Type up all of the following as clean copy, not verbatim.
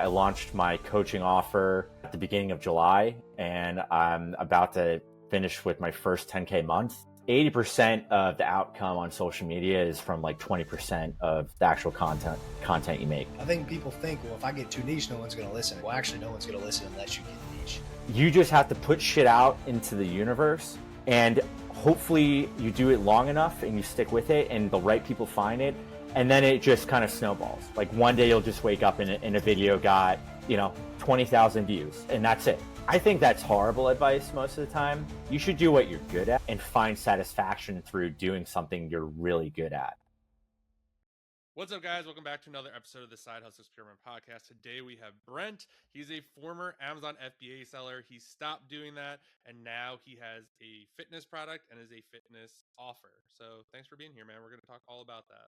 I launched my coaching offer at the beginning of July, and I'm about to finish with my first 10K month. 80% of the outcome on social media is from like 20% of the actual content you make. I think people think, well, if I get too niche, no one's going to listen. Well, actually, no one's going to listen unless you get niche. You just have to put shit out into the universe, and hopefully you do it long enough and you stick with it and the right people find it. And then it just kind of snowballs. Like one day you'll just wake up and a video got, 20,000 views, and that's it. I think that's horrible advice most of the time. You should do what you're good at and find satisfaction through doing something you're really good at. What's up, guys? Welcome back to another episode of the Side Hustle Experiment podcast. Today we have Brent. He's a former Amazon FBA seller. He stopped doing that, and now he has a fitness product and is a fitness offer. So thanks for being here, man. We're going to talk all about that.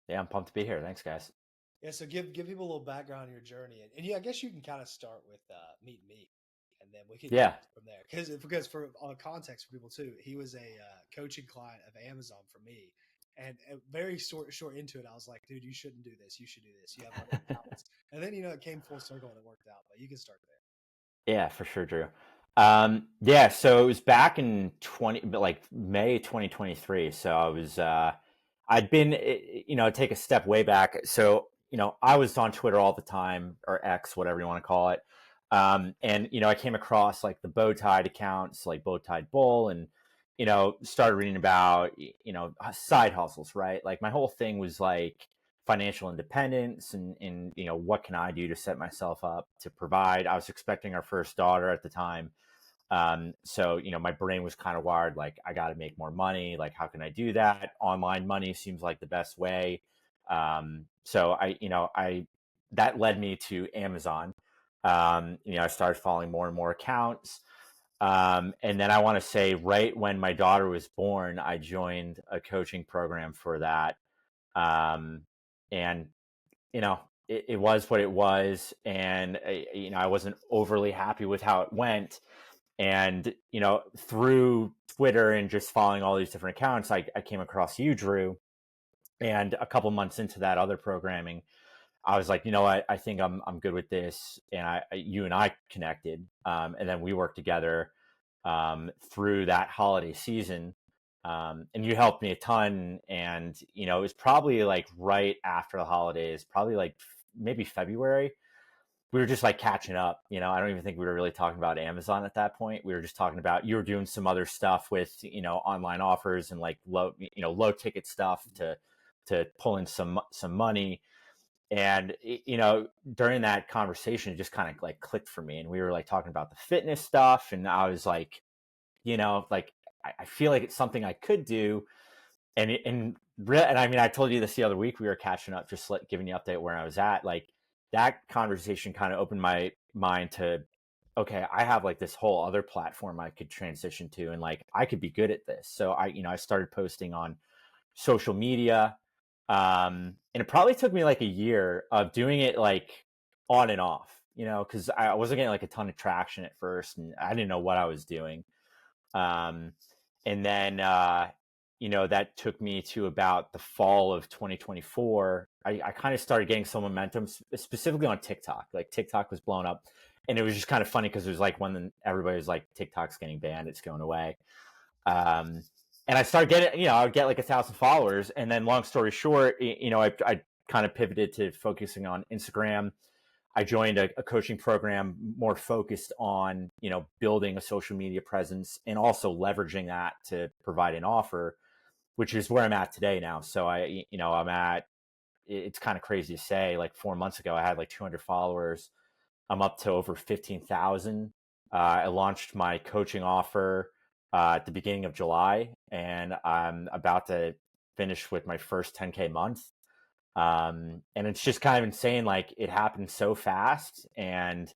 Yeah, I'm pumped to be here. Thanks, guys. Yeah, so give people a little background on your journey, and yeah, I guess you can kind of start with meet me, and then we can go from there. Because for all the context for people too, he was a coaching client of Amazon for me, and very short into it, I was like, dude, you shouldn't do this. You should do this. You have other talents. And then it came full circle and it worked out. But you can start there. Yeah, for sure, Drew. So it was back in May 2023. So I was I'd been, take a step way back. So, I was on Twitter all the time, or X, whatever you want to call it. And, I came across like the bow-tied accounts, like Bow-Tied Bull, and, started reading about, side hustles, right? Like my whole thing was like financial independence and, what can I do to set myself up to provide? I was expecting our first daughter at the time. So, my brain was kind of wired, like, I got to make more money. Like, how can I do that? Online money seems like the best way. So that led me to Amazon. I started following more and more accounts. And then I want to say right when my daughter was born, I joined a coaching program for that. And, it was what it was. And, I wasn't overly happy with how it went. And, through Twitter and just following all these different accounts, I came across you, Drew. And a couple months into that other programming, I was like, I think I'm good with this. And you and I connected. And then we worked together through that holiday season. And you helped me a ton. And, it was probably like right after the holidays, probably like maybe February. We were just like catching up, I don't even think we were really talking about Amazon at that point. We were just talking about, you were doing some other stuff with, online offers and like low ticket stuff to pull in some money. And, during that conversation, it just kind of like clicked for me. And we were like talking about the fitness stuff. And I was like, I feel like it's something I could do. And I mean, I told you this the other week, we were catching up, just like giving you an update where I was at. Like, that conversation kind of opened my mind to, okay, I have like this whole other platform I could transition to, and like, I could be good at this. So I started posting on social media. And it probably took me like a year of doing it like on and off, cause I wasn't getting like a ton of traction at first and I didn't know what I was doing. And then, that took me to about the fall of 2024. I kind of started getting some momentum, specifically on TikTok. Like TikTok was blown up, and it was just kind of funny because it was like when everybody was like, TikTok's getting banned, it's going away. And I started getting, I would get like 1,000 followers. And then long story short, I kind of pivoted to focusing on Instagram. I joined a coaching program more focused on, building a social media presence and also leveraging that to provide an offer, which is where I'm at today now. So it's kind of crazy to say, like 4 months ago, I had like 200 followers. I'm up to over 15,000. I launched my coaching offer at the beginning of July, and I'm about to finish with my first 10K month. And it's just kind of insane. Like, it happened so fast, and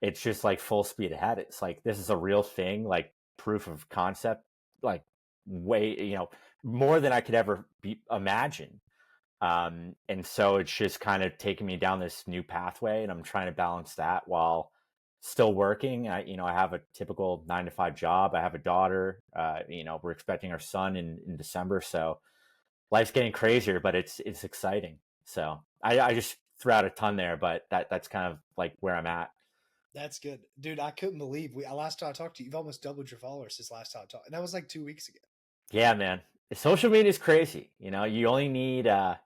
it's just like full speed ahead. It's like, this is a real thing, like proof of concept, like way, more than I could ever imagine. And so it's just kind of taking me down this new pathway, and I'm trying to balance that while still working. I have a typical 9-to-5 job. I have a daughter, we're expecting our son in December. So life's getting crazier, but it's exciting. So I just threw out a ton there, but that's kind of like where I'm at. That's good, dude. I couldn't believe last time I talked to you, you've almost doubled your followers since last time I talked, and that was like 2 weeks ago. Yeah, man. Social media is crazy. You know, you only need I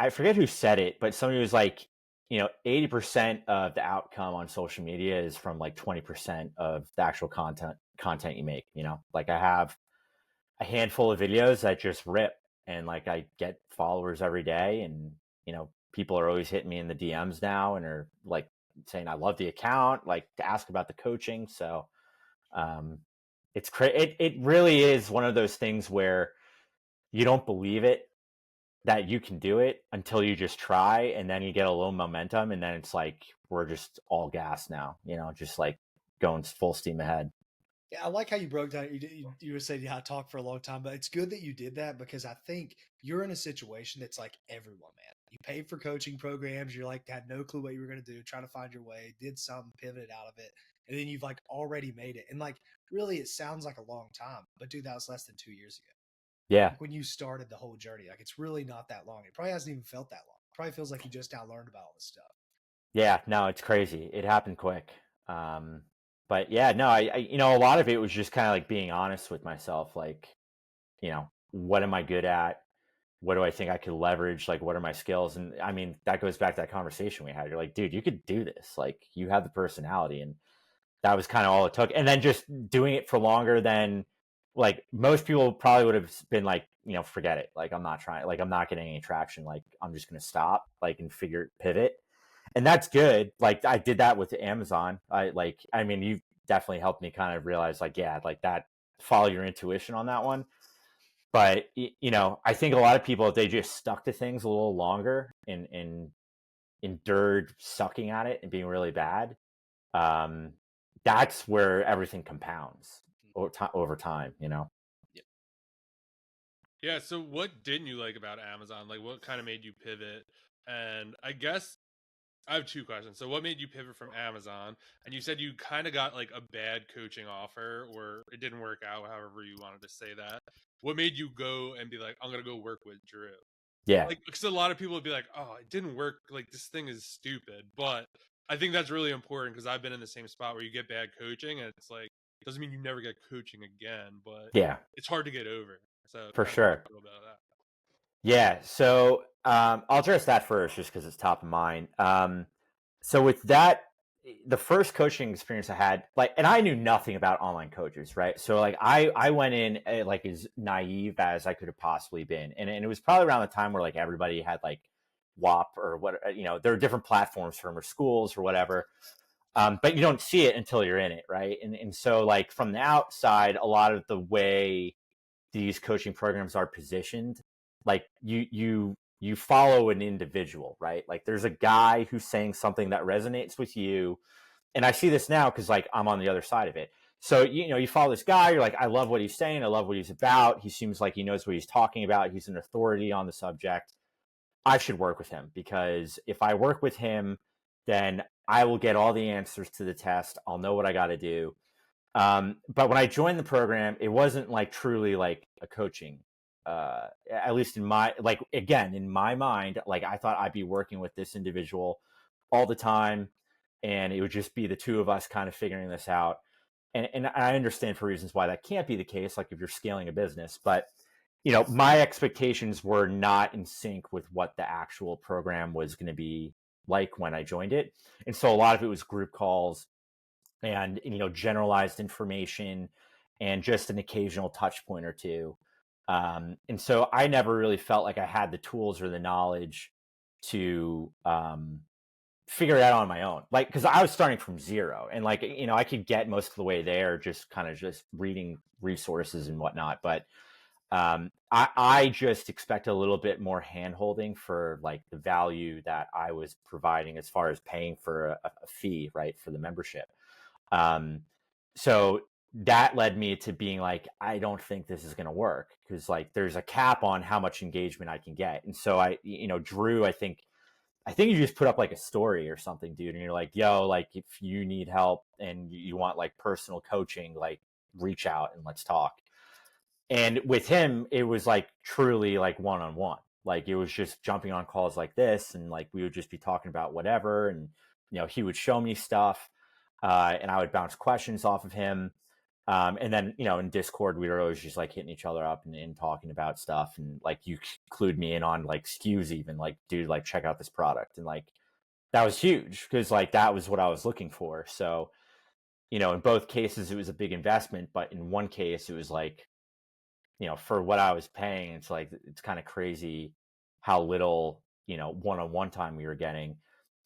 forget who said it, but somebody was like, 80% of the outcome on social media is from like 20% of the actual content you make. Like I have a handful of videos that just rip, and like I get followers every day, and people are always hitting me in the DMs now and are like saying I love the account, like to ask about the coaching. So it's it really is one of those things where you don't believe it that you can do it until you just try, and then you get a little momentum, and then it's like we're just all gas now, just like going full steam ahead. Yeah, I like how you broke down. You were saying you had to talk for a long time, but it's good that you did that because I think you're in a situation that's like everyone, man. You paid for coaching programs. You're like had no clue what you were going to do, trying to find your way, did something, pivoted out of it, and then you've like already made it. And like really, it sounds like a long time, but dude, that was less than 2 years ago. Yeah. Like when you started the whole journey, like it's really not that long. It probably hasn't even felt that long. It probably feels like you just now learned about all this stuff. Yeah, no, it's crazy. It happened quick. But yeah, no, I a lot of it was just kind of like being honest with myself. Like, what am I good at? What do I think I could leverage? Like, what are my skills? And I mean, that goes back to that conversation we had. You're like, dude, you could do this. Like, you have the personality. And that was kind of all it took. And then just doing it for longer than like most people probably would have been like, forget it. Like, I'm not trying, like, I'm not getting any traction. Like, I'm just going to stop, like, and pivot. And that's good. Like, I did that with Amazon. I mean, you definitely helped me kind of realize like, yeah, like that, follow your intuition on that one. But, I think a lot of people, if they just stuck to things a little longer and endured sucking at it and being really bad, that's where everything compounds over time, Yeah. So what didn't you like about Amazon? Like what kind of made you pivot? And I guess I have two questions. So what made you pivot from Amazon? And you said you kind of got like a bad coaching offer or it didn't work out, however you wanted to say that. What made you go and be like, I'm going to go work with Drew? Yeah. Like, because a lot of people would be like, oh, it didn't work. Like, this thing is stupid. But I think that's really important because I've been in the same spot where you get bad coaching and it's like, it doesn't mean you never get coaching again, but Yeah, it's hard to get over. So, for kind of sure. talk a little bit about that. Yeah. So I'll address that first just because it's top of mind. So with that, the first coaching experience I had, like, and I knew nothing about online coaches, right? So like I went in like as naive as I could have possibly been. And it was probably around the time where like everybody had like WAP or what, there are different platforms from or schools or whatever. But you don't see it until you're in it, right? And so like from the outside, a lot of the way these coaching programs are positioned, like you follow an individual, right? Like there's a guy who's saying something that resonates with you. And I see this now because like I'm on the other side of it. So you follow this guy, you're like, I love what he's saying, I love what he's about. He seems like he knows what he's talking about. He's an authority on the subject. I should work with him because if I work with him, then I will get all the answers to the test. I'll know what I got to do. But when I joined the program, it wasn't like truly like a coaching, at least in my, like, again, in my mind, like I thought I'd be working with this individual all the time and it would just be the two of us kind of figuring this out. And I understand for reasons why that can't be the case. Like if you're scaling a business, but my expectations were not in sync with what the actual program was going to be like when I joined it. And so a lot of it was group calls and generalized information and just an occasional touch point or two. And so I never really felt like I had the tools or the knowledge to figure it out on my own, like because I was starting from zero and like I could get most of the way there just kind of just reading resources and whatnot, but I just expect a little bit more hand-holding for like the value that I was providing as far as paying for a fee, right, for the membership. So that led me to being like, I don't think this is going to work because like there's a cap on how much engagement I can get. And so Drew, I think you just put up like a story or something, dude. And you're like, yo, like if you need help and you want like personal coaching, like reach out and let's talk. And with him, it was like truly like one-on-one. Like it was just jumping on calls like this, and like we would just be talking about whatever, and he would show me stuff, and I would bounce questions off of him. And then, in Discord, we were always just like hitting each other up and talking about stuff. And like you clued me in on like SKUs, even like, dude, like check out this product. And like that was huge because like that was what I was looking for. So, in both cases, it was a big investment. But in one case, it was like, for what I was paying, it's like, it's kind of crazy how little, one-on-one time we were getting.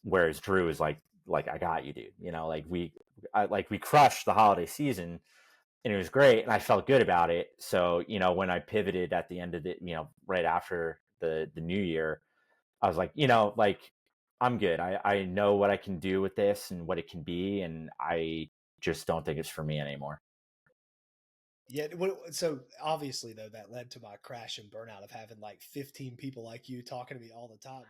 Whereas Drew is like, I got you, dude. Like we crushed the holiday season and it was great and I felt good about it. So, when I pivoted at the end of the, right after the new year, I was like, like I'm good. I know what I can do with this and what it can be. And I just don't think it's for me anymore. Yeah. So obviously, though, that led to my crash and burnout of having like 15 people like you talking to me all the time,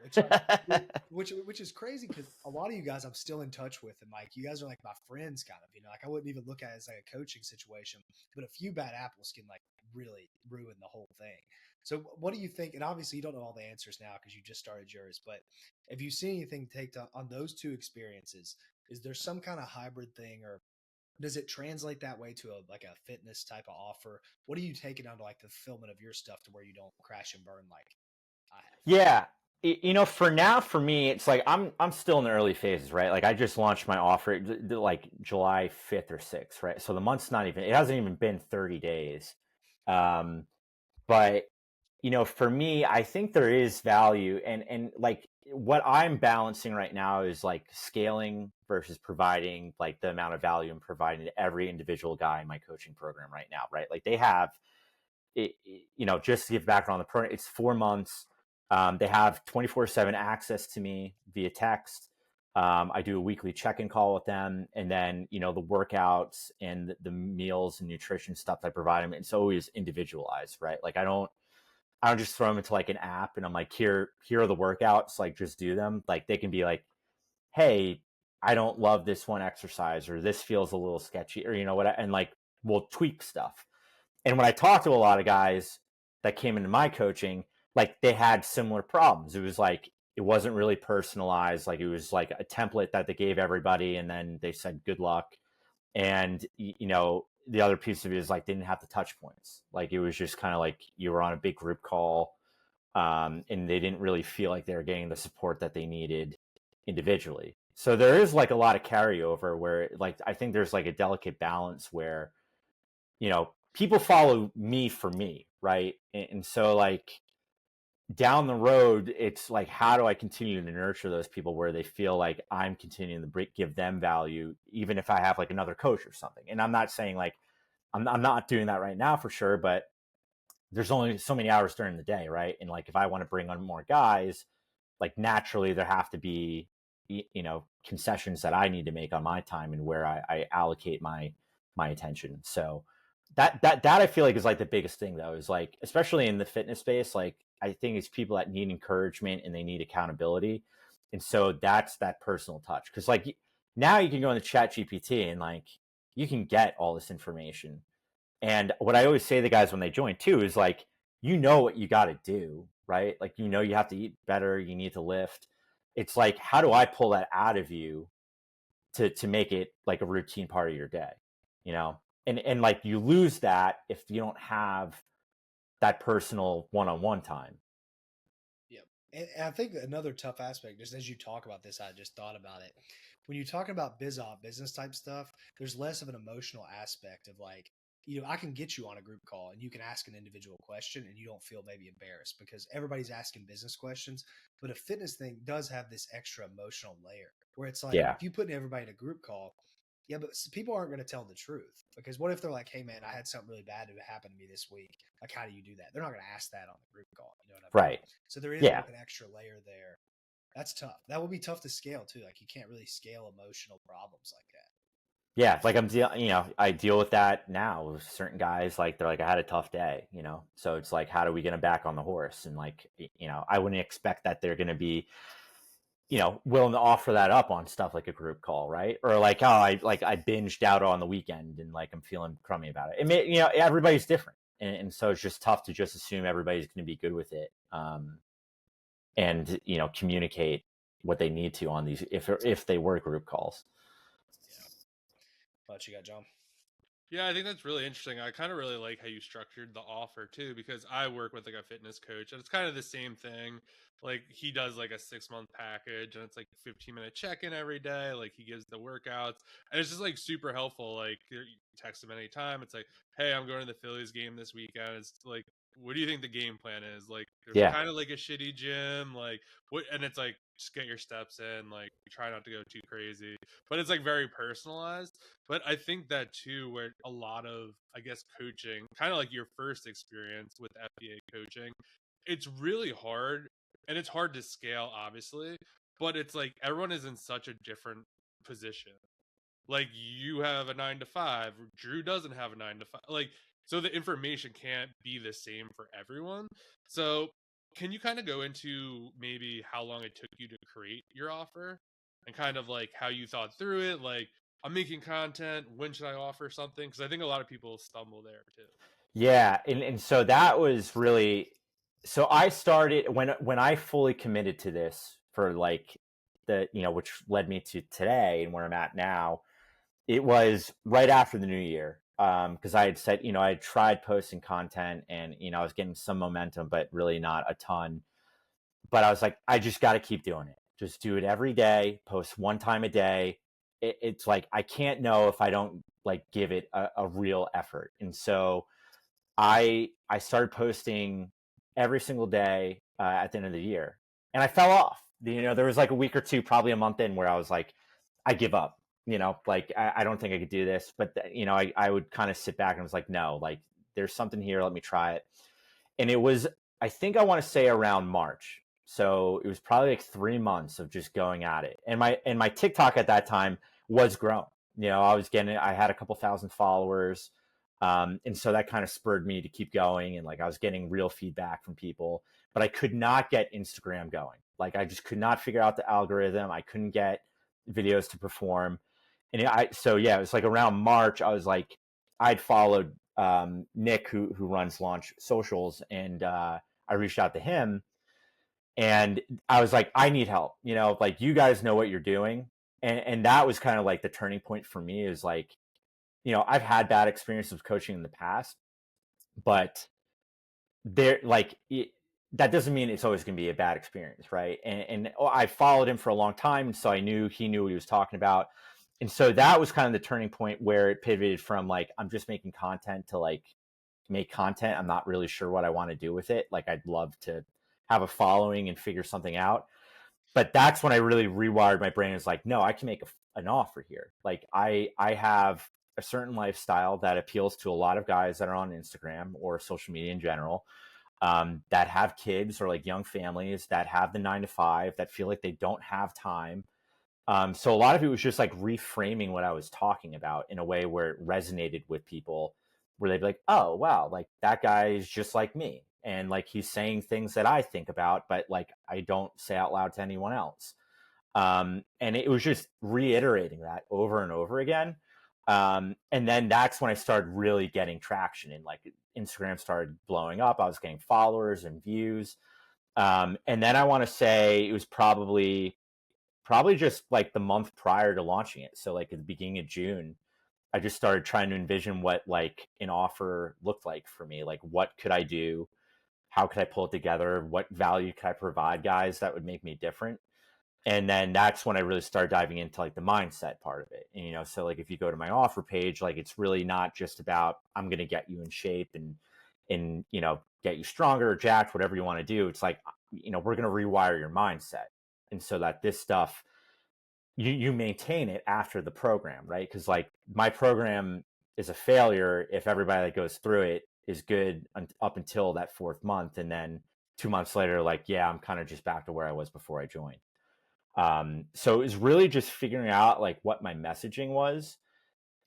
which is crazy because a lot of you guys I'm still in touch with, and like you guys are like my friends, kind of. Like I wouldn't even look at it as like a coaching situation, but a few bad apples can like really ruin the whole thing. So what do you think? And obviously, you don't know all the answers now because you just started yours, but have you seen anything on those two experiences? Is there some kind of hybrid thing, or does it translate that way to a fitness type of offer? What are you taking on to like the fulfillment of your stuff to where you don't crash and burn like I have? Yeah. For now, for me, it's like I'm still in the early phases, right? Like I just launched my offer like July 5th or 6th, right? So the month's it hasn't even been 30 days. But for me, I think there is value, and like what I'm balancing right now is like scaling versus providing like the amount of value I'm providing to every individual guy in my coaching program right now, right? Like they have just to give background on the program, it's 4 months. They have 24/7 access to me via text. I do a weekly check-in call with them, and then the workouts and the meals and nutrition stuff I provide them. It's always individualized, right? Like I don't just throw them into like an app and I'm like, here are the workouts, like just do them. Like they can be like, hey, I don't love this one exercise, or this feels a little sketchy, or what, and like we'll tweak stuff. And when I talked to a lot of guys that came into my coaching, like they had similar problems. It was like it wasn't really personalized. Like it was like a template that they gave everybody, and then they said good luck. And the other piece of it is like they didn't have the touch points. Like it was just kind of like you were on a big group call, and they didn't really feel like they were getting the support that they needed individually. So there is like a lot of carryover where like I think there's like a delicate balance where people follow me for me, right? And so like down the road, it's like, how do I continue to nurture those people where they feel like I'm continuing to give them value, even if I have like another coach or something? And I'm not saying like I'm not doing that right now for sure, but there's only so many hours during the day, right? And like if I want to bring on more guys, like naturally there have to be concessions that I need to make on my time and where I allocate my attention. So that I feel like is like the biggest thing though, is like especially in the fitness space, like I think it's people that need encouragement and they need accountability. And so that's that personal touch, because like now you can go into Chat GPT and like you can get all this information. And what I always say to the guys when they join too is like, what you got to do, right? Like, you have to eat better, you need to lift. It's like, how do I pull that out of you to make it like a routine part of your day, and like you lose that if you don't have that personal one-on-one time. Yep. And I think another tough aspect, just as you talk about this, I just thought about it. When you talk about business type stuff, there's less of an emotional aspect of like, I can get you on a group call and you can ask an individual question and you don't feel maybe embarrassed because everybody's asking business questions. But a fitness thing does have this extra emotional layer where it's like, Yeah. if you put everybody in a group call, yeah, but people aren't going to tell the truth, because what if they're like, hey man, I had something really bad that happened to me this week. Like, how do you do that? They're not going to ask that on the group call. You know what I mean? Right. So there is Yeah. like an extra layer there. That's tough. That would be tough to scale too. Like you can't really scale emotional problems like that. Yeah, like I deal with that now with certain guys. Like they're like, I had a tough day, so it's like, how do we get them back on the horse? And like, I wouldn't expect that they're going to be willing to offer that up on stuff like a group call, right? Or like, oh, I binged out on the weekend and like I'm feeling crummy about it. Everybody's different, and so it's just tough to just assume everybody's going to be good with it. and, you know, communicate what they need to on these, if they were group calls. Yeah. What you got, John? Yeah, I think that's really interesting. I kind of really like how you structured the offer too, because I work with like a fitness coach and it's kind of the same thing. Like he does like a 6-month package and it's like 15-minute check-in every day. Like he gives the workouts and it's just like super helpful. Like you text him anytime. It's like, hey, I'm going to the Phillies game this weekend. It's like, what do you think the game plan is? Like there's Yeah. kind of like a shitty gym, like what, and it's like just get your steps in, like try not to go too crazy. But it's like very personalized. But I think that too, where a lot of, I guess, coaching, kind of like your first experience with FBA coaching, it's really hard and it's hard to scale, obviously, but it's like everyone is in such a different position. Like you have a 9 to 5, Drew doesn't have a 9 to 5. Like, so the information can't be the same for everyone. So, can you kind of go into maybe how long it took you to create your offer and kind of like how you thought through it? Like, I'm making content, when should I offer something? Because I think a lot of people stumble there too. Yeah, and so that was really, so I started when I fully committed to this for like the, you know, which led me to today and where I'm at now. It was right after the new year, because I had said, you know, I had tried posting content and, you know, I was getting some momentum, but really not a ton. But I was like, I just got to keep doing it. Just do it every day, post one time a day. It's like I can't know if I don't like give it a real effort. And so I started posting every single day at the end of the year, and I fell off. You know, there was like a week or two, probably a month in, where I was like, I give up. You know, like I don't think I could do this. But you know, I would kind of sit back and was like, no, like there's something here. Let me try it. And it was, I think I want to say around March. So it was probably like 3 months of just going at it. And my TikTok at that time was grown. You know, I had a couple thousand followers. And so that kind of spurred me to keep going. And like I was getting real feedback from people, but I could not get Instagram going. Like I just could not figure out the algorithm. I couldn't get videos to perform. So yeah, it was like around March, I was like, I'd followed Nick, who runs Launch Socials, and I reached out to him, and I was like, I need help. You know, like you guys know what you're doing, and that was kind of like the turning point for me. Is like, you know, I've had bad experiences with coaching in the past, but there like that doesn't mean it's always going to be a bad experience, right? And I followed him for a long time, so I knew he knew what he was talking about. And so that was kind of the turning point where it pivoted from like I'm just making content to like make content. I'm not really sure what I want to do with it. Like I'd love to have a following and figure something out. But that's when I really rewired my brain. Is like, no, I can make an offer here. Like I have a certain lifestyle that appeals to a lot of guys that are on Instagram or social media in general, that have kids or like young families that have the 9 to 5 that feel like they don't have time. So a lot of it was just like reframing what I was talking about in a way where it resonated with people, where they'd be like, oh, wow, like that guy is just like me. And like he's saying things that I think about, but like I don't say out loud to anyone else. And it was just reiterating that over and over again. And then that's when I started really getting traction, and like Instagram started blowing up. I was getting followers and views. And then I want to say it was probably just like the month prior to launching it. So like at the beginning of June, I just started trying to envision what like an offer looked like for me. Like what could I do? How could I pull it together? What value could I provide guys that would make me different? And then that's when I really started diving into like the mindset part of it. And, you know, so like if you go to my offer page, like it's really not just about I'm going to get you in shape and, you know, get you stronger or jacked, whatever you want to do. It's like, you know, we're going to rewire your mindset. And so that this stuff, you maintain it after the program, right? Because like my program is a failure if everybody that goes through it is good up until that 4th month, and then 2 months later, like, yeah, I'm kind of just back to where I was before I joined. So it was really just figuring out like what my messaging was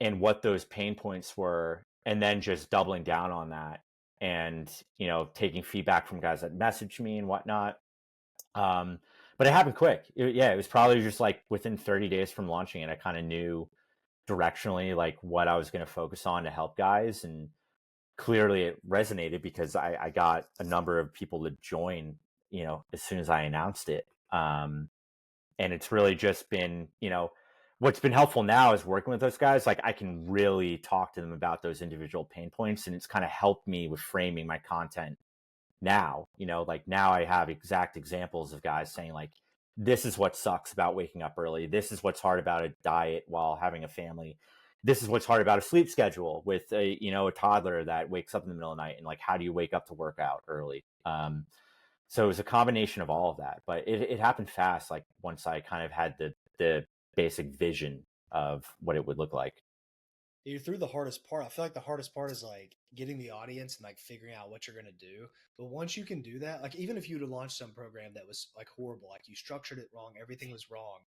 and what those pain points were, and then just doubling down on that, and, you know, taking feedback from guys that messaged me and whatnot. But it happened quick. It was probably just like within 30 days from launching it, I kind of knew directionally like what I was going to focus on to help guys. And clearly it resonated because I got a number of people to join as soon as I announced it. And it's really just been, what's been helpful now is working with those guys. Like I can really talk to them about those individual pain points, and it's kind of helped me with framing my content now. Like now I have exact examples of guys saying like, this is what sucks about waking up early. This is what's hard about a diet while having a family. This is what's hard about a sleep schedule with a toddler that wakes up in the middle of the night, and like, how do you wake up to work out early? So it was a combination of all of that, but it happened fast. Like once I kind of had the basic vision of what it would look like. You're through the hardest part. I feel like the hardest part is like getting the audience and like figuring out what you're going to do. But once you can do that, like even if you would have launched some program that was like horrible, like you structured it wrong, everything was wrong,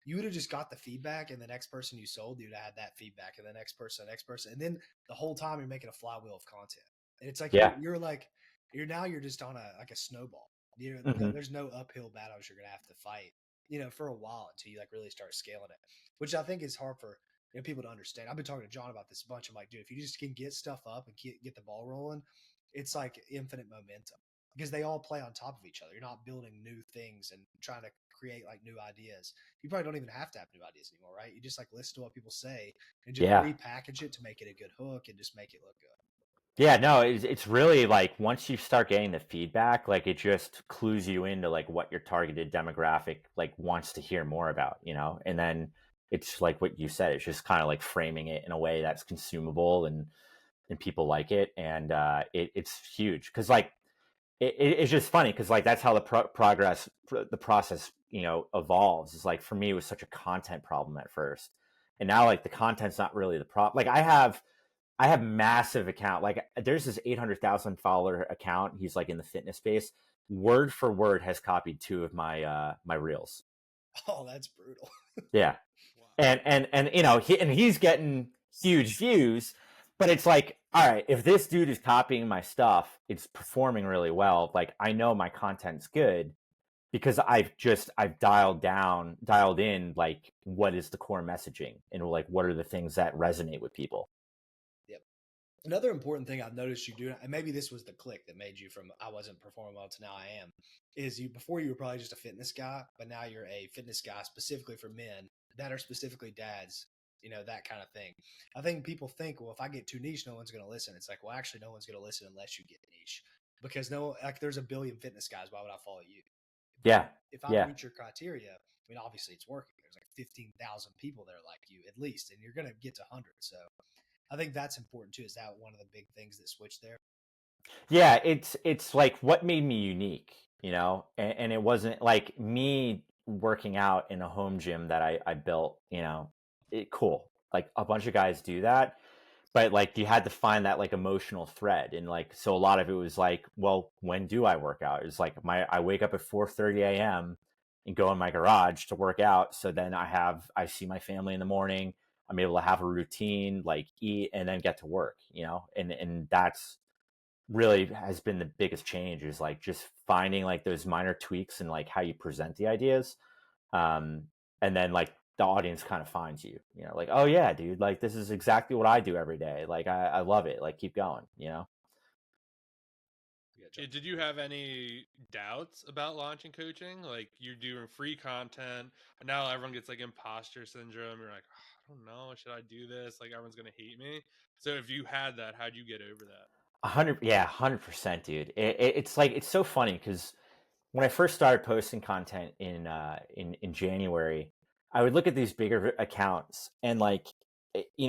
you would have just got the feedback, and the next person you sold, you'd have had that feedback, and the next person, and then the whole time you're making a flywheel of content. And it's like Yeah. you're just on a snowball. Mm-hmm. There's no uphill battles you're gonna have to fight, for a while until you like really start scaling it, which I think is hard for people to understand. I've been talking to John about this a bunch. I'm like, dude, if you just can get stuff up and get the ball rolling, it's like infinite momentum because they all play on top of each other. You're not building new things and trying to create like new ideas. You probably don't even have to have new ideas anymore, right? You just like listen to what people say and just Yeah. repackage it to make it a good hook and just make it look good. Yeah, no, it's really like once you start getting the feedback, like it just clues you into like what your targeted demographic like wants to hear more about, and then it's like what you said, it's just kind of like framing it in a way that's consumable and people like it. And it's huge because like it's just funny because like that's how the process evolves. Is like for me it was such a content problem at first, and now like the content's not really the problem. Like I have massive account. Like there's this 800,000 follower account. He's like in the fitness space. Word for word has copied 2 of my reels. Oh, that's brutal. Yeah. Wow. And he's getting huge views, but it's like, all right, if this dude is copying my stuff, it's performing really well. Like I know my content's good because I've dialed in like what is the core messaging and like what are the things that resonate with people. Yep. Another important thing I've noticed you do, and maybe this was the click that made you from I wasn't performing well to now I am, is before you were probably just a fitness guy, but now you're a fitness guy specifically for men that are specifically dads, that kind of thing. I think people think, well, if I get too niche, no one's going to listen. It's like, well, actually, no one's going to listen unless you get niche because there's a billion fitness guys. Why would I follow you? Yeah. If I Yeah. meet your criteria, I mean, obviously it's working. There's like 15,000 people there like you at least, and you're going to get to 100. So I think that's important too. Is that one of the big things that switched there? Yeah, it's like what made me unique, and it wasn't like me working out in a home gym that I built, cool. Like a bunch of guys do that, but like you had to find that like emotional thread, and like so a lot of it was like, well, when do I work out? It's like I wake up at 4:30 a.m. and go in my garage to work out, so then I see my family in the morning. I'm able to have a routine, like eat and then get to work, and that's really has been the biggest change is like just finding like those minor tweaks and like how you present the ideas, um and then like the audience kind of finds you, like, oh yeah dude, like this is exactly what I do every day, like I love it, like keep going. Did you have any doubts about launching coaching? Like you're doing free content, and now everyone gets like imposter syndrome. You're like, oh, I don't know, should I do this? Like everyone's gonna hate me. So if you had that, how'd you get over that? 100%, dude. It's like it's so funny because when I first started posting content in January, I would look at these bigger accounts and like,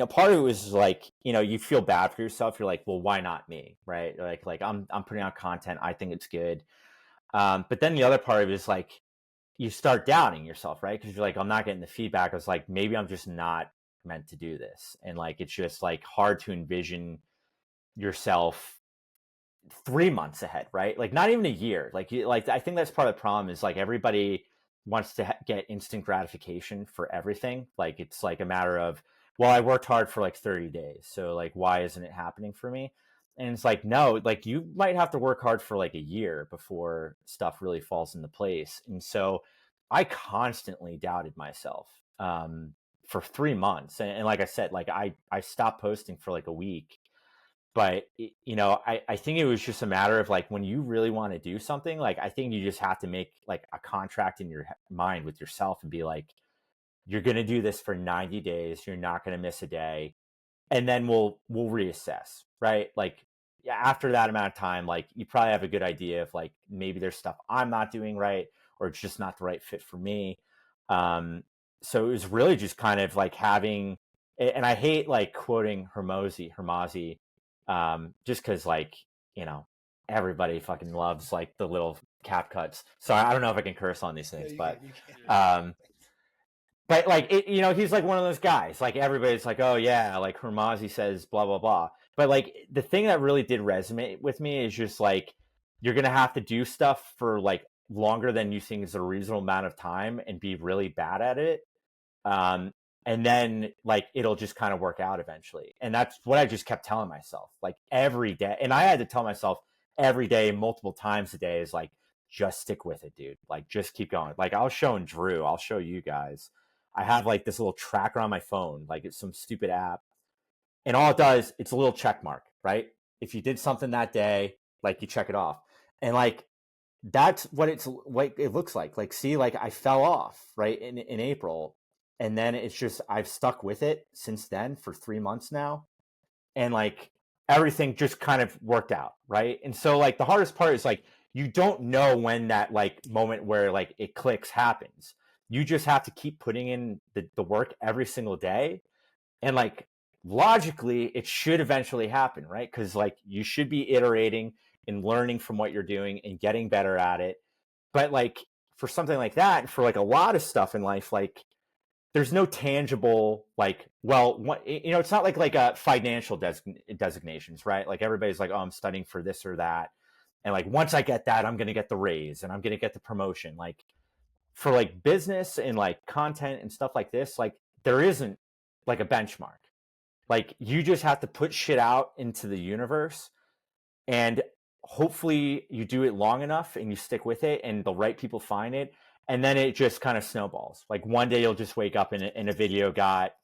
part of it was like, you feel bad for yourself. You're like, well, why not me, right? Like I'm putting out content, I think it's good. But then the other part of it is like you start doubting yourself, right? Because you're like, I'm not getting the feedback. I was like, maybe I'm just not meant to do this, and like it's just like hard to envision yourself 3 months ahead, right? Like not even a year. Like I think that's part of the problem is like everybody wants to get instant gratification for everything. Like it's like a matter of, well, I worked hard for like 30 days, so like why isn't it happening for me? And it's like, no, like you might have to work hard for like a year before stuff really falls into place. And so I constantly doubted myself for 3 months, and like I said, like I stopped posting for like a week, But I think it was just a matter of like, when you really want to do something, like, I think you just have to make like a contract in your mind with yourself and be like, you're going to do this for 90 days. You're not going to miss a day. And then we'll reassess, right? Like, yeah, after that amount of time, like, you probably have a good idea of like, maybe there's stuff I'm not doing right, or it's just not the right fit for me. So it was really just kind of like having, and I hate like quoting Hermosi, just because, like, everybody fucking loves like the little cap cuts. So I don't know if I can curse on these things, but like, he's like one of those guys. Like, everybody's like, oh yeah, like Hermosi says blah blah blah. But like, the thing that really did resonate with me is just like, you're gonna have to do stuff for like longer than you think is a reasonable amount of time and be really bad at it. And then like, it'll just kind of work out eventually. And that's what I just kept telling myself, like, every day. And I had to tell myself every day, multiple times a day, is like, just stick with it, dude. Like, just keep going. Like, I was showing Drew, I'll show you guys. I have like this little tracker on my phone, like it's some stupid app. And all it does, it's a little check mark, right? If you did something that day, like, you check it off. And like, that's what it looks like. Like, see, like, I fell off right in April, and then it's just, I've stuck with it since then for 3 months now, and like, everything just kind of worked out, right? And so like, the hardest part is like, you don't know when that like moment where like it clicks happens. You just have to keep putting in the work every single day, and like, logically it should eventually happen, right? Because like, you should be iterating and learning from what you're doing and getting better at it. But like, for something like that, for like a lot of stuff in life, like, there's no tangible, like, well, it's not like a financial designations, right? Like, everybody's like, oh, I'm studying for this or that, and like, once I get that, I'm going to get the raise and I'm going to get the promotion. Like, for like business and like content and stuff like this, like, there isn't like a benchmark. Like, you just have to put shit out into the universe, and hopefully you do it long enough and you stick with it and the right people find it, and then it just kind of snowballs. Like, one day you'll just wake up and a video got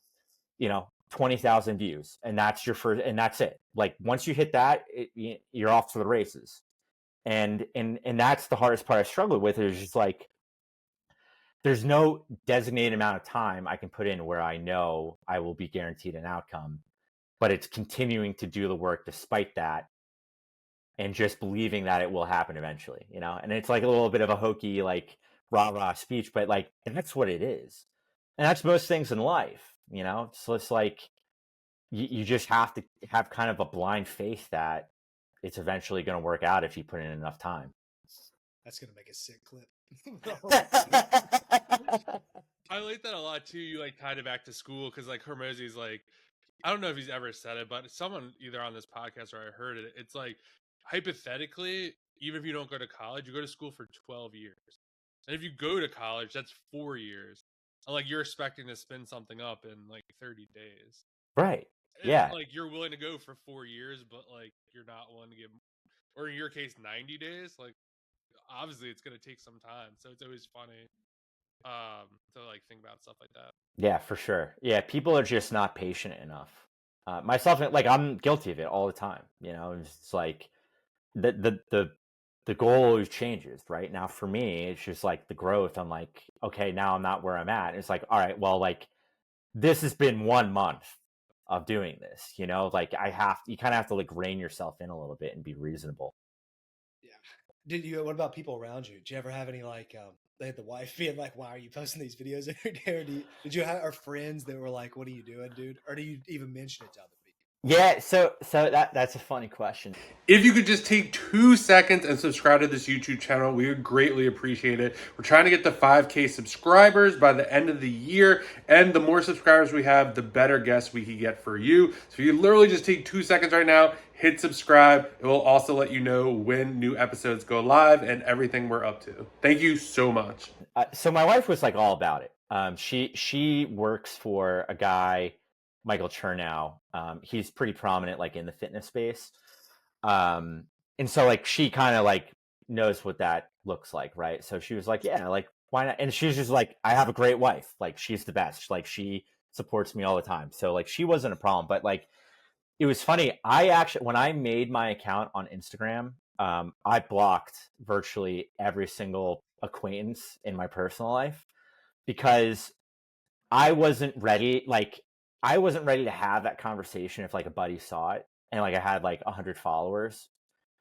20,000 views, and that's your first, and that's it. Like, once you hit that, you're off to the races. And that's the hardest part I struggle with, is just like, there's no designated amount of time I can put in where I know I will be guaranteed an outcome, but it's continuing to do the work despite that, and just believing that it will happen eventually, and it's like a little bit of a hokey, like, rah-rah speech, but like, and that's what it is. And that's most things in life, so it's like, you just have to have kind of a blind faith that it's eventually going to work out if you put in enough time. That's going to make a sick clip. I like that a lot too. You like tied it back to school, because like Hermosi's like, I don't know if he's ever said it, but someone either on this podcast or I heard it. It's like, hypothetically, even if you don't go to college, you go to school for 12 years. And if you go to college, that's 4 years. And like, you're expecting to spin something up in like 30 days. Right. And, Yeah. like, you're willing to go for 4 years, but like, you're not willing to give, or in your case, 90 days. Like, obviously it's going to take some time. So it's always funny to like think about stuff like that. Yeah, for sure. Yeah, people are just not patient enough. Myself, like, I'm guilty of it all the time. It's like, the goal always changes, right? Now for me, it's just like the growth. I'm like, okay, now I'm not where I'm at. It's like, all right, well, like, this has been 1 month of doing this, like, you kind of have to like rein yourself in a little bit and be reasonable. Yeah. What about people around you? Did you ever have any like, they had the wife being like, why are you posting these videos every day? Or did you have our friends that were like, what are you doing, dude? Or do you even mention it to other people? Yeah, so that's a funny question. If you could just take 2 seconds and subscribe to this YouTube channel, we would greatly appreciate it. We're trying to get to 5K subscribers by the end of the year, and the more subscribers we have, the better guests we can get for you. So you literally just take 2 seconds right now, hit subscribe. It will also let you know when new episodes go live and everything we're up to. Thank you so much. So my wife was like all about it. She works for a guy, Michael Chernow. He's pretty prominent like in the fitness space. And so like, she kind of like knows what that looks like, right? So she was like, yeah, like, why not? And she's just like, I have a great wife. Like, she's the best. Like, she supports me all the time. So like, she wasn't a problem. But like, it was funny. I actually, when I made my account on Instagram, I blocked virtually every single acquaintance in my personal life because I wasn't ready. Like, I wasn't ready to have that conversation if like a buddy saw it and like I had like 100 followers.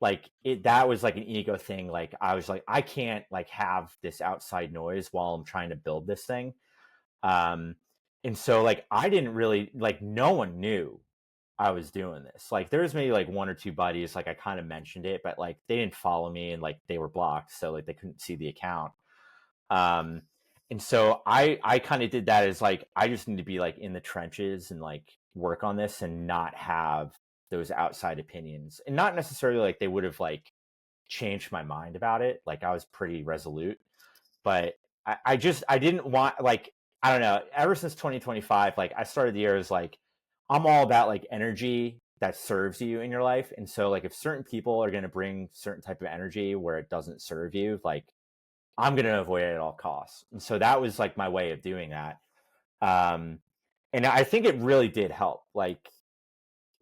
Like that was like an ego thing. Like I was like, I can't like have this outside noise while I'm trying to build this thing. Um, and so like I didn't really like no one knew I was doing this. Like there was maybe like one or two buddies, like I kind of mentioned it, but like they didn't follow me and like they were blocked, so like they couldn't see the account. Um, and so I kind of did that as like I just need to be like in the trenches and like work on this and not have those outside opinions. And not necessarily like they would have like changed my mind about it. Like I was pretty resolute, but I didn't want like I don't know. Ever since 2025, like I started the year as like I'm all about like energy that serves you in your life, and so like if certain people are going to bring certain type of energy where it doesn't serve you, like I'm going to avoid it at all costs. And so that was like my way of doing that. Um, and I think it really did help, like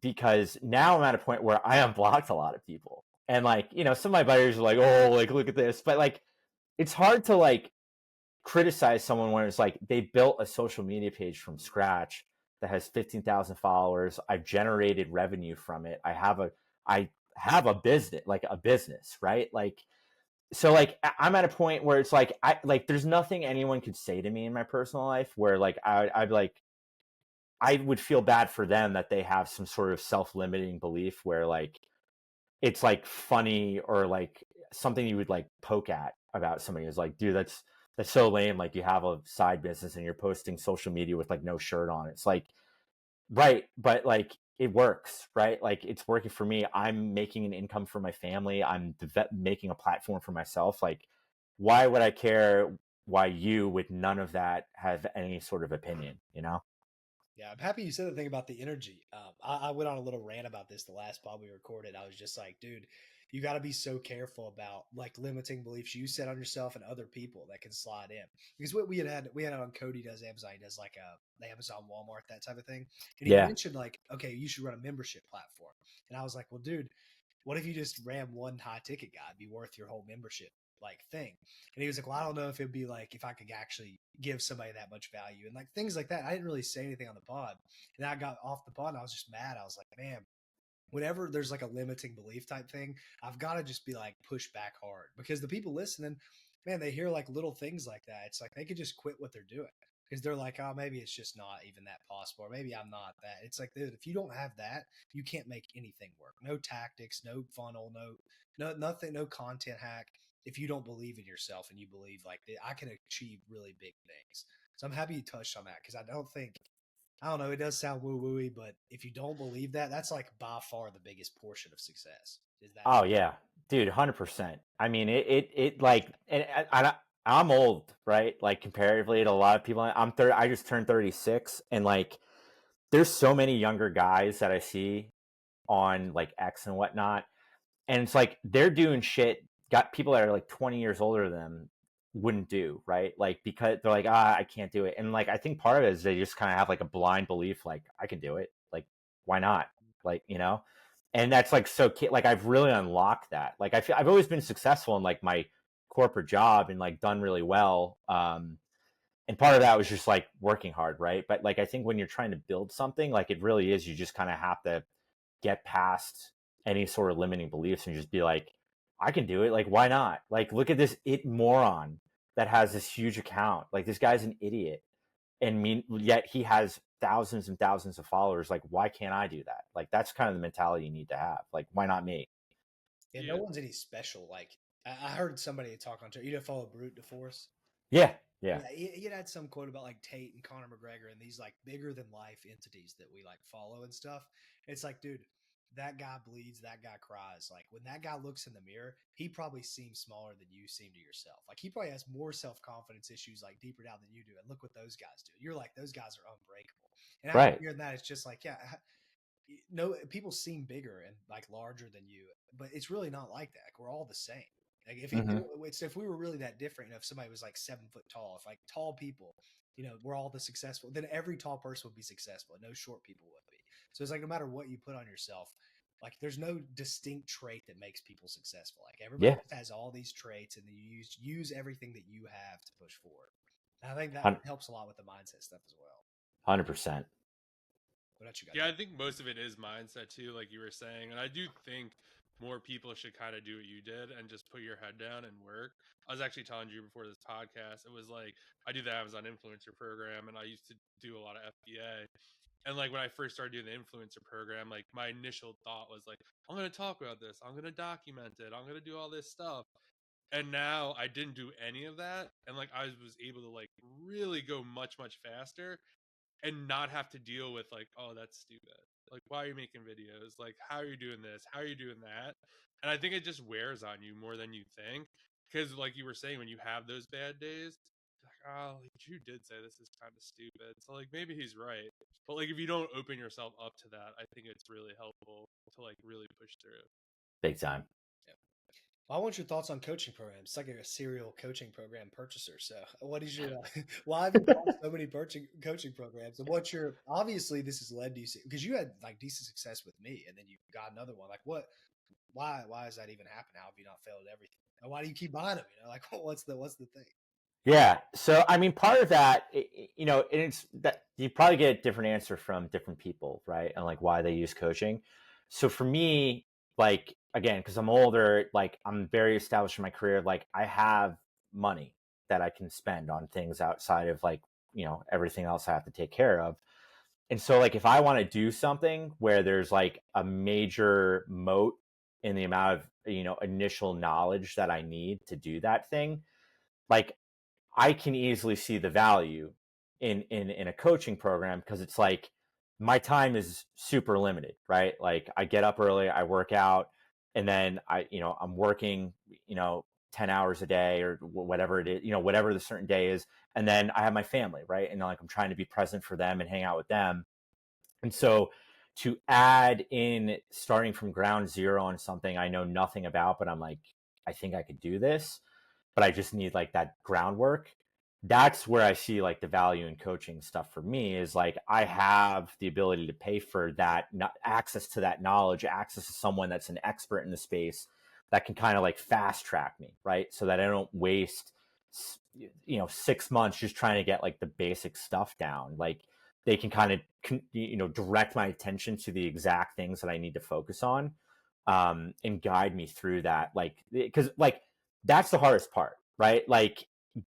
because now I'm at a point where I unblocked a lot of people, and like some of my buddies are like, oh, like look at this, but like it's hard to like criticize someone when it's like they built a social media page from scratch that has 15,000 followers. I've generated revenue from it. I have a business, like a business, right? Like so like I'm at a point where it's like I like there's nothing anyone could say to me in my personal life where like I'd like I would feel bad for them that they have some sort of self-limiting belief where like it's like funny or like something you would like poke at about somebody is like, dude, that's so lame. Like you have a side business and you're posting social media with like no shirt on. It's like, right. But like it works, right? Like it's working for me. I'm making an income for my family. I'm making a platform for myself. Like, why would I care why you with none of that have any sort of opinion, you know? Yeah, I'm happy you said the thing about the energy. I went on a little rant about this the last pod we recorded. I was just like, dude, you got to be so careful about like limiting beliefs you set on yourself and other people that can slide in. Because what we had on Cody does Amazon, he does like the Amazon Walmart, that type of thing. And he Yeah. mentioned like, okay, you should run a membership platform. And I was like, well, dude, what if you just ran one high ticket guy? It'd be worth your whole membership like thing. And he was like, well, I don't know if it'd be like if I could actually give somebody that much value and like things like that. I didn't really say anything on the pod. And I got off the pod and I was just mad. I was like, man, whenever there's like a limiting belief type thing, I've got to just be like push back hard because the people listening, man, they hear like little things like that. It's like they could just quit what they're doing because they're like, oh, maybe it's just not even that possible, or maybe I'm not that. It's like, dude, if you don't have that, you can't make anything work. No tactics, no funnel, no nothing, no content hack. If you don't believe in yourself and you believe like I can achieve really big things. So I'm happy you touched on that because I don't know, it does sound woo wooey, but if you don't believe that, that's like by far the biggest portion of success. Is that? Oh yeah, dude, 100%. I mean, it like, and I'm old, right? Like comparatively to a lot of people. I'm 30. I just turned 36, and like, there's so many younger guys that I see on like X and whatnot, and it's like they're doing shit. Got people that are like 20 years older than them wouldn't do, right? Like because they're like, I can't do it, and like I think part of it is they just kind of have like a blind belief, like I can do it, like why not, like and that's like so like I've really unlocked that. Like I feel I've always been successful in like my corporate job and like done really well. And part of that was just like working hard, right? But like I think when you're trying to build something, like it really is, you just kind of have to get past any sort of limiting beliefs and just be like, I can do it. Like, why not? Like, look at this moron that has this huge account. Like, this guy's an idiot, and yet he has thousands and thousands of followers. Like, why can't I do that? Like, that's kind of the mentality you need to have. Like, why not me? Yeah, no one's any special. Like I heard somebody talk on Twitter. You don't follow Brute DeForce? Yeah, yeah, Yeah, he had some quote about like Tate and Conor McGregor and these like bigger than life entities that we like follow and stuff. It's like, dude, that guy bleeds, that guy cries. Like when that guy looks in the mirror, he probably seems smaller than you seem to yourself. Like he probably has more self confidence issues like deeper down than you do. And look what those guys do. You're like those guys are unbreakable. And after right. hearing that, it's just like, yeah, no, people seem bigger and like larger than you, but it's really not like that. Like, we're all the same. Like Mm-hmm. if we were really that different, if somebody was like 7 foot tall, if like tall people, we're all the successful, then every tall person would be successful. No short people would be. So it's like no matter what you put on yourself, like there's no distinct trait that makes people successful. Like everybody just has all these traits, and then you use everything that you have to push forward. And I think that helps a lot with the mindset stuff as well. 100%. Yeah, I think most of it is mindset too, like you were saying. And I do think more people should kind of do what you did and just put your head down and work. I was actually telling you before this podcast, it was like I do the Amazon influencer program, and I used to do a lot of FBA. And like when I first started doing the influencer program, like my initial thought was like, I'm going to talk about this, I'm going to document it, I'm going to do all this stuff. And now I didn't do any of that, and like I was able to like really go much faster and not have to deal with like, oh, that's stupid, like why are you making videos, like how are you doing this, how are you doing that. And I think it just wears on you more than you think, because like you were saying, when you have those bad days, like, oh, like Drew did say this is kind of stupid, so like maybe he's right. But like if you don't open yourself up to that, I think it's really helpful to like really push through. Big time. I want your thoughts on coaching programs. It's like a serial coaching program purchaser. So, what is your? Why have you bought so many coaching programs? And what's your? Obviously, this has led to you because you had like decent success with me, and then you got another one. Like, what? Why is that even happening? How have you not failed at everything? And why do you keep buying them? You know, like what's the thing? Yeah. So, I mean, part of that, you know, it's that you probably get a different answer from different people, right? And like why they use coaching. So for me, like, again, because I'm older, like I'm very established in my career, like I have money that I can spend on things outside of like, you know, everything else I have to take care of. And so like if I want to do something where there's like a major moat in the amount of, you know, initial knowledge that I need to do that thing, like I can easily see the value in a coaching program, because it's like my time is super limited, right? Like I get up early, I work out, and then I'm working, 10 hours a day or whatever it is, whatever the certain day is. And then I have my family, right? And like I'm trying to be present for them and hang out with them. And so to add in starting from ground zero on something I know nothing about, but I'm like, I think I could do this, but I just need like that groundwork. That's where I see like the value in coaching stuff for me, is like I have the ability to pay for that, access to that knowledge, access to someone that's an expert in the space that can kind of like fast track me, right? So that I don't waste 6 months just trying to get like the basic stuff down. Like they can kind of direct my attention to the exact things that I need to focus on, and guide me through that. Like, because like that's the hardest part, right? Like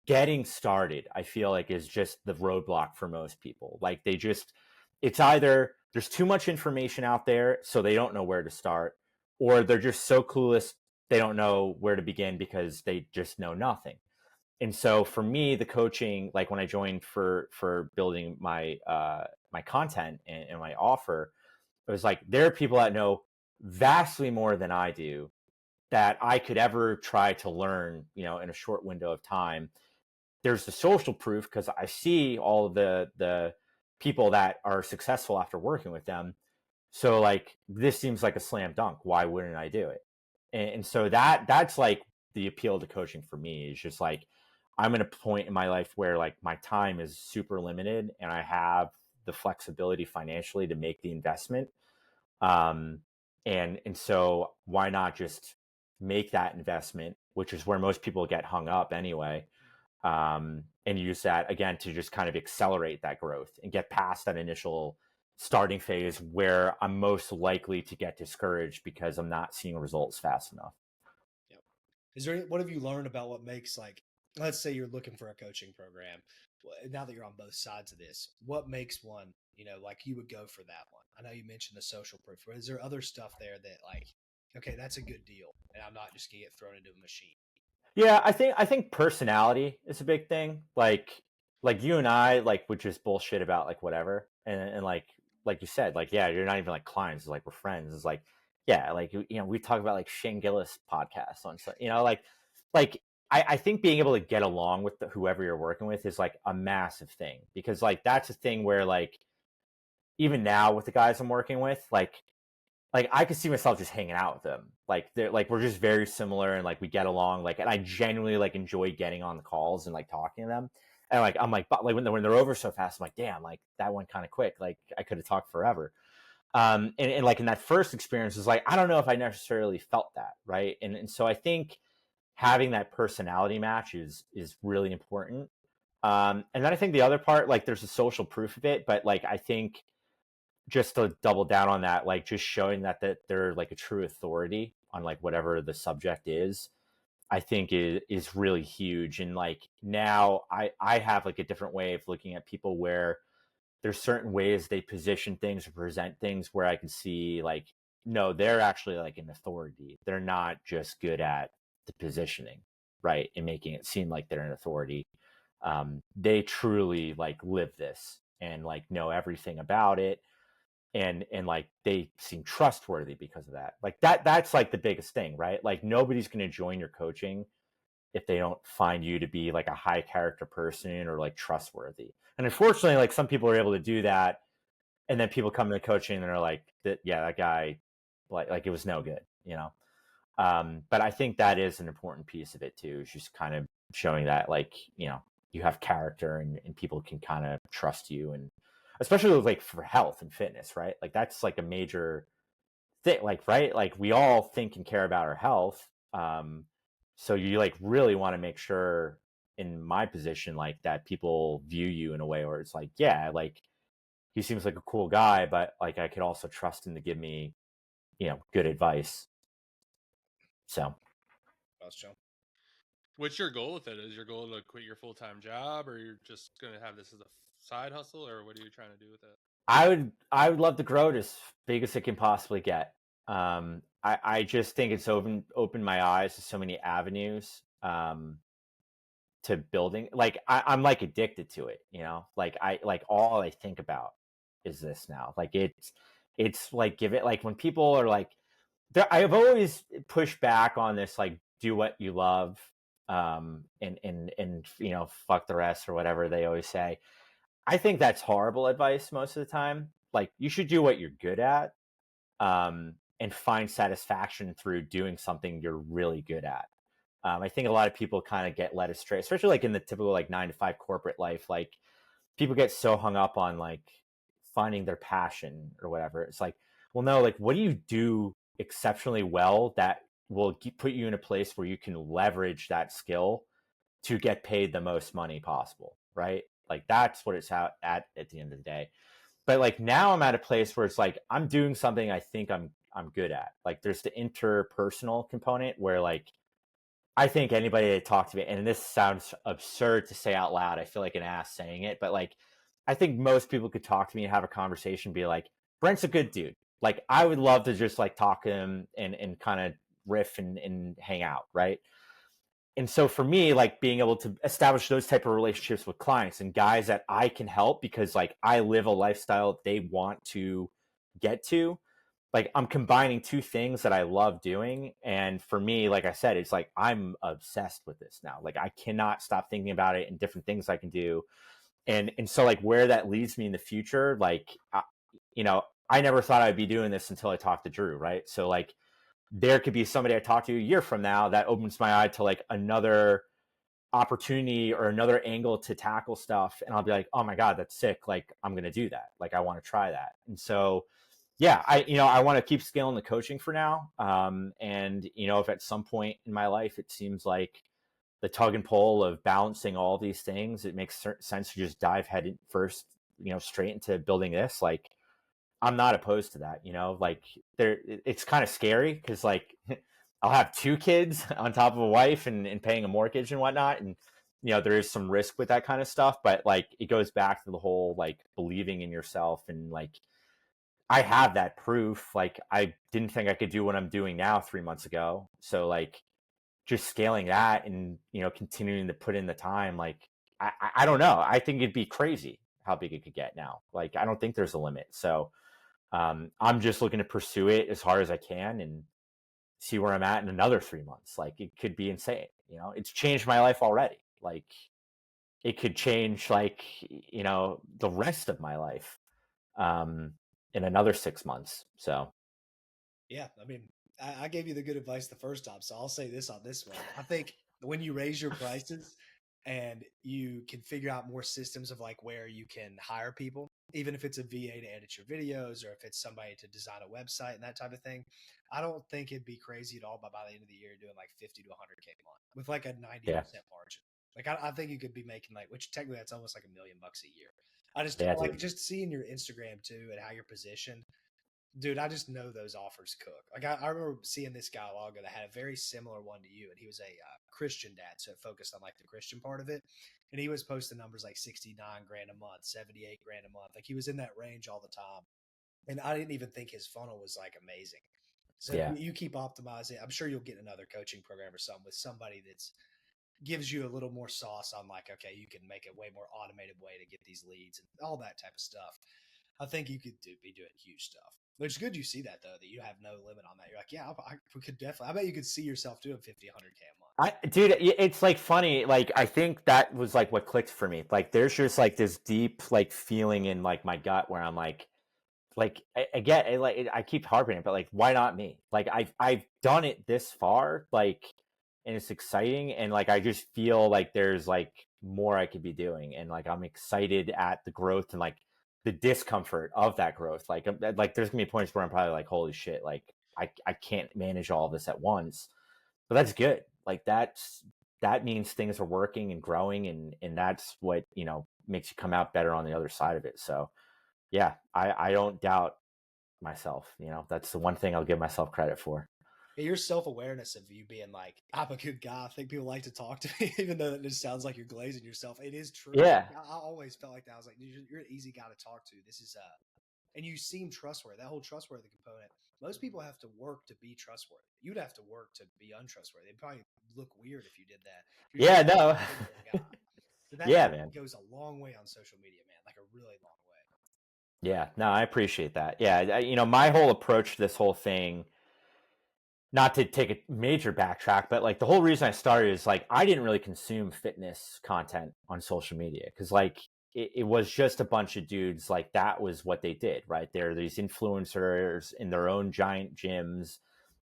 getting started, I feel like, is just the roadblock for most people. Like it's either there's too much information out there, so they don't know where to start, or they're just so clueless they don't know where to begin because they just know nothing. And so for me, the coaching, like when I joined for building my my content and my offer, it was like there are people that know vastly more than I do that I could ever try to learn, in a short window of time. There's the social proof because I see all of the people that are successful after working with them. So like this seems like a slam dunk. Why wouldn't I do it? And so that's like the appeal to coaching for me, is just like I'm in a point in my life where like my time is super limited and I have the flexibility financially to make the investment. And so why not just make that investment, which is where most people get hung up anyway, and use that again to just kind of accelerate that growth and get past that initial starting phase where I'm most likely to get discouraged because I'm not seeing results fast enough. Yep. What have you learned about what makes, like, let's say you're looking for a coaching program. Now that you're on both sides of this, what makes one, like you would go for that one? I know you mentioned the social proof. Is there other stuff there that like, okay, that's a good deal, and I'm not just gonna get thrown into a machine? Yeah, I think personality is a big thing. Like you and I like would just bullshit about like whatever, and like you said, like yeah, you're not even like clients, it's like we're friends. It's like yeah, like we talk about like Shane Gillis podcasts on, like I think being able to get along with whoever you're working with is like a massive thing, because like that's a thing where like even now with the guys I'm working with, like I could see myself just hanging out with them. Like they're like we're just very similar and like we get along. Like, and I genuinely like enjoy getting on the calls and like talking to them. And like I'm like, but like when they're over so fast, I'm like, damn, like that went kind of quick. Like I could have talked forever. And like in that first experience is like, I don't know if I necessarily felt that. Right. And so I think having that personality match is really important. And then I think the other part, like there's a social proof of it, but like I think just to double down on that, like just showing that they're like a true authority on like whatever the subject is, I think is really huge. And like now I have like a different way of looking at people where there's certain ways they position things or present things where I can see like, no, they're actually like an authority. They're not just good at the positioning, right? And making it seem like they're an authority. They truly like live this and like know everything about it. And like they seem trustworthy because of that. Like that's like the biggest thing, right? Like nobody's going to join your coaching if they don't find you to be like a high character person or like trustworthy. And unfortunately, like some people are able to do that, and then people come to coaching and they're like, yeah, that guy, like it was no good, you know. But I think that is an important piece of it too, is just kind of showing that like, you know, you have character and people can kind of trust you, and especially like for health and fitness, right? Like that's like a major thing, like, right? Like we all think and care about our health. So you like really want to make sure in my position, like that people view you in a way where it's like, yeah, like he seems like a cool guy, but like I could also trust him to give me, you know, good advice. So what's your goal with it? Is your goal to quit your full-time job, or you're just going to have this as a side hustle, or what are you trying to do with it? I would love to grow it as big as it can possibly get. I just think it's opened my eyes to so many avenues to building. Like I'm like addicted to it, you know. Like all I think about is this now. Like it's like give it, like when people are like, I've always pushed back on this, like do what you love, and you know, fuck the rest or whatever they always say. I think that's horrible advice most of the time. Like you should do what you're good at, and find satisfaction through doing something you're really good at. I think a lot of people kind of get led astray, especially like in the typical like 9 to 5 corporate life. Like people get so hung up on like finding their passion or whatever. It's like, well, no, like what do you do exceptionally well that will put you in a place where you can leverage that skill to get paid the most money possible, right? Like that's what it's at the end of the day. But like now I'm at a place where it's like I'm doing something I think I'm good at. Like there's the interpersonal component where like I think anybody that talked to me, and this sounds absurd to say out loud, I feel like an ass saying it, but like I think most people could talk to me and have a conversation, be like, Brent's a good dude. Like I would love to just like talk to him and kind of riff and hang out, right? And so for me, like being able to establish those type of relationships with clients and guys that I can help because like I live a lifestyle they want to get to, like I'm combining two things that I love doing. And for me, like I said, it's like I'm obsessed with this now. Like I cannot stop thinking about it and different things I can do. And so like where that leads me in the future, like you know, I never thought I'd be doing this until I talked to Drew, right? So like there could be somebody I talk to a year from now that opens my eye to like another opportunity or another angle to tackle stuff, and I'll be like, oh my god, that's sick, like I'm gonna do that, like I want to try that. And so yeah, I want to keep scaling the coaching for now, and you know, if at some point in my life it seems like the tug and pull of balancing all these things, it makes sense to just dive head first, you know, straight into building this, like I'm not opposed to that, you know, like it's kind of scary because like I'll have 2 kids on top of a wife and paying a mortgage and whatnot. And, you know, there is some risk with that kind of stuff, but like it goes back to the whole like believing in yourself. And like I have that proof. Like I didn't think I could do what I'm doing now 3 months ago. So like just scaling that and, you know, continuing to put in the time, like I don't know. I think it'd be crazy how big it could get now. Like I don't think there's a limit. So I'm just looking to pursue it as hard as I can and see where I'm at in another 3 months. Like it could be insane. You know, it's changed my life already. Like it could change like, you know, the rest of my life um, in another 6 months. So yeah, I mean, I gave you the good advice the first time, so I'll say this on this one. I think when you raise your prices and you can figure out more systems of like where you can hire people, even if it's a VA to edit your videos or if it's somebody to design a website and that type of thing. I don't think it'd be crazy at all by the end of the year doing like 50 to 100K a month with like a 90% margin. Like I think you could be making like, which technically that's almost like $1 million a year. I just like just seeing your Instagram too and how you're positioned. Dude, I just know those offers cook. Like I remember seeing this guy a while ago that had a very similar one to you, and he was a Christian dad, so it focused on like the Christian part of it. And he was posting numbers like 69 grand a month, 78 grand a month. Like he was in that range all the time. And I didn't even think his funnel was like amazing. So you keep optimizing. I'm sure you'll get another coaching program or something with somebody that's gives you a little more sauce on like, okay, you can make a way more automated way to get these leads and all that type of stuff. I think you could be doing huge stuff. Which is good you see that though, that you have no limit on that. You're like, yeah, we could definitely. I bet you could see yourself doing 50, 100K a month. Dude, it's like funny. Like I think that was like what clicked for me. Like there's just like this deep like feeling in like my gut where I'm like I get it, like I keep harping it, but like why not me? Like I've done it this far, like, and it's exciting, and like I just feel like there's like more I could be doing, and like I'm excited at the growth and like the discomfort of that growth. Like there's gonna be points where I'm probably like, holy shit, like I can't manage all this at once, but that's good. Like that means things are working and growing, and that's what makes you come out better on the other side of it. So yeah, I don't doubt myself. That's the one thing I'll give myself credit for. Your self-awareness of you being like, I'm a good guy. I think people like to talk to me, even though it just sounds like you're glazing yourself. It is true. Yeah. I always felt like that. I was like, you're an easy guy to talk to. This is and you seem trustworthy. That whole trustworthy component. Most people have to work to be trustworthy. You'd have to work to be untrustworthy. It'd probably look weird if you did that. Yeah, no. So that yeah, man, goes a long way on social media, man. Like a really long way. Yeah, no, I appreciate that. Yeah, my whole approach to this whole thing, not to take a major backtrack, but like the whole reason I started is like I didn't really consume fitness content on social media because like it was just a bunch of dudes, like that was what they did, right? They're these influencers in their own giant gyms,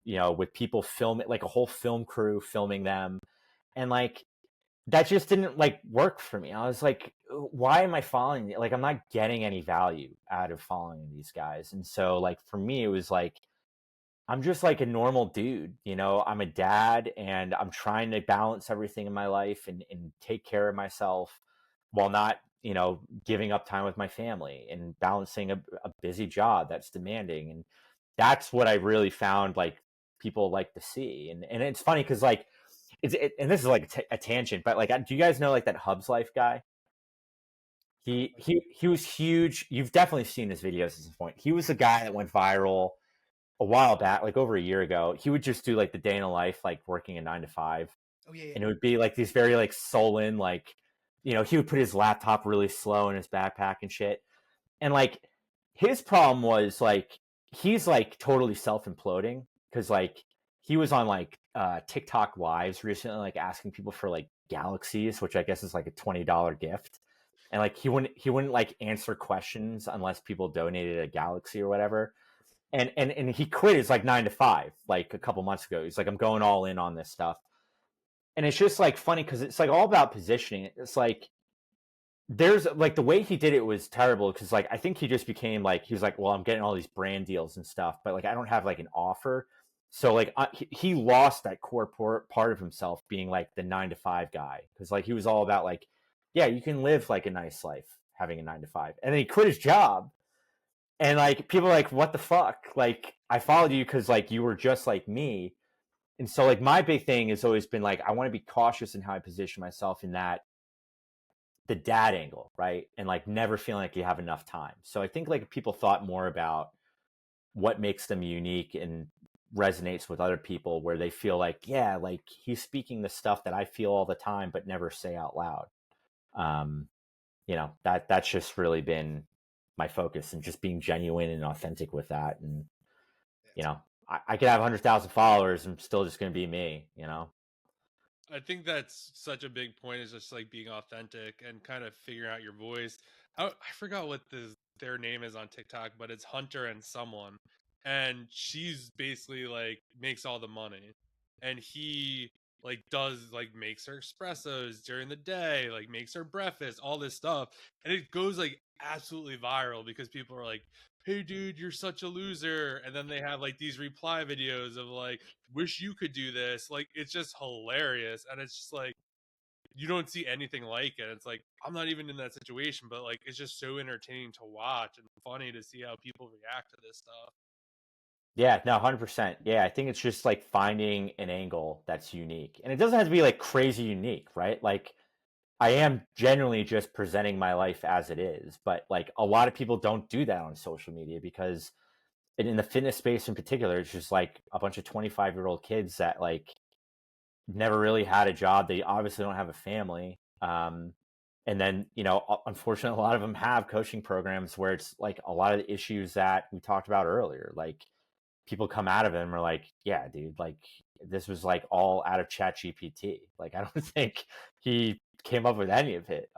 with people filming, like a whole film crew filming them, and like that just didn't like work for me. I was like, why am I following? Like, I'm not getting any value out of following these guys. And so like, for me, it was like, I'm just like a normal dude, I'm a dad and I'm trying to balance everything in my life and take care of myself while not, giving up time with my family and balancing a busy job that's demanding. And that's what I really found like people like to see. And it's funny because like, and this is like a tangent, but like, do you guys know like that Hubs Life guy? He was huge. You've definitely seen his videos at this point. He was the guy that went viral a while back, like over a year ago. He would just do like the day in a life, like working a 9 to 5. Oh yeah. And it would be like these very like sullen, like, he would put his laptop really slow in his backpack and shit. And like his problem was like he's like totally self imploding because like he was on like TikTok lives recently, like asking people for like galaxies, which I guess is like a $20 gift. And like he wouldn't like answer questions unless people donated a galaxy or whatever. And he quit his like 9 to 5 like a couple months ago. He's like, I'm going all in on this stuff. And it's just like funny because it's like all about positioning. It's like there's like the way he did it was terrible because like I think he just became like he was like, well, I'm getting all these brand deals and stuff, but like I don't have like an offer. So like he lost that core part of himself being like the 9 to 5 guy because like he was all about like, yeah, you can live like a nice life having a 9 to 5, and then he quit his job. And like people are like, what the fuck? Like I followed you because like you were just like me. And so like my big thing has always been like I want to be cautious in how I position myself in that the dad angle, right? And like never feeling like you have enough time. So I think like if people thought more about what makes them unique and resonates with other people where they feel like, yeah, like he's speaking the stuff that I feel all the time but never say out loud. That's just really been my focus and just being genuine and authentic with that. And I could have 100,000 followers and still just going to be me. I think that's such a big point, is just like being authentic and kind of figuring out your voice. I forgot what their name is on TikTok, but it's Hunter and someone, and she's basically like makes all the money, and he like does like makes her espressos during the day, like makes her breakfast, all this stuff, and it goes like absolutely viral because people are like, hey dude, you're such a loser, and then they have like these reply videos of like, wish you could do this. Like it's just hilarious, and it's just like you don't see anything like it. It's like I'm not even in that situation, but like it's just so entertaining to watch and funny to see how people react to this stuff. Yeah, no, 100%. Yeah, I think it's just like finding an angle that's unique. And it doesn't have to be like crazy unique, right? Like I am generally just presenting my life as it is, but like a lot of people don't do that on social media because in the fitness space in particular, it's just like a bunch of 25-year-old kids that like never really had a job. They obviously don't have a family. And then, unfortunately, a lot of them have coaching programs where it's like a lot of the issues that we talked about earlier. Like people come out of it and are like, yeah, dude, like this was like all out of Chat GPT. Like, I don't think he came up with any of it,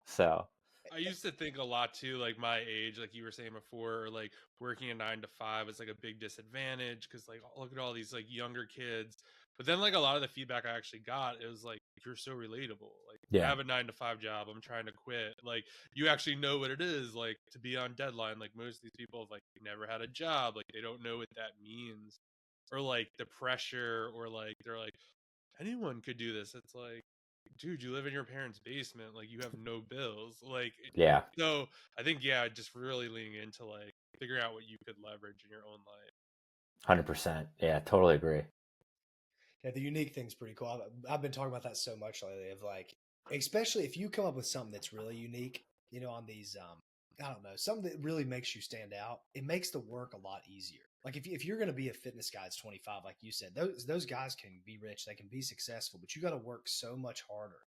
So, I used to think a lot too, like my age, like you were saying before, or like working a 9 to 5 is like a big disadvantage because like look at all these like younger kids. But then like a lot of the feedback I actually got, it was like you're so relatable. Like I yeah, have a 9 to 5 job, I'm trying to quit. Like you actually know what it is like to be on deadline. Like most of these people have like never had a job, like they don't know what that means, or like the pressure, or like they're like anyone could do this. It's like, dude, you live in your parents' basement, like you have no bills, like yeah, so I think yeah, just really leaning into like figuring out what you could leverage in your own life. 100%. Yeah, totally agree. Yeah, the unique thing's pretty cool. I've been talking about that so much lately. Of like, especially if you come up with something that's really unique, on these, I don't know, something that really makes you stand out. It makes the work a lot easier. Like if you're going to be a fitness guy that's 25, like you said, those guys can be rich, they can be successful, but you got to work so much harder